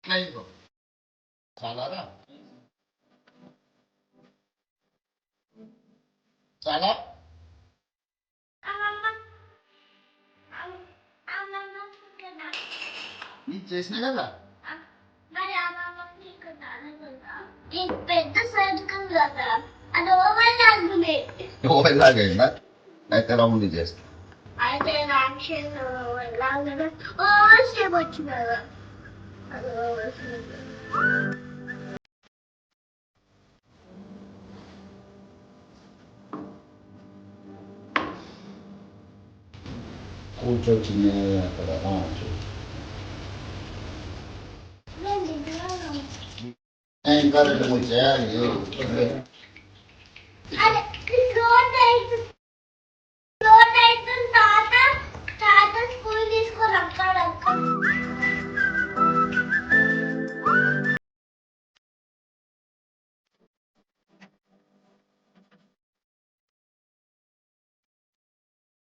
అయ్యో చాలారా చాలా ఇది చేసిన కదా పెద్ద సర్కిల్ కదా అది ఓవర్ ఆగుతుంది ఎలాగైందా అయితే రౌండ్ చేస్తా అయితే యాక్షన్ లాగా ఓ సేపు వచ్చింది కదా అది ఓవర్ కూర్చోవచ్చింది అక్కడ ఇంకా రెండు మూడు చేయాలి అదే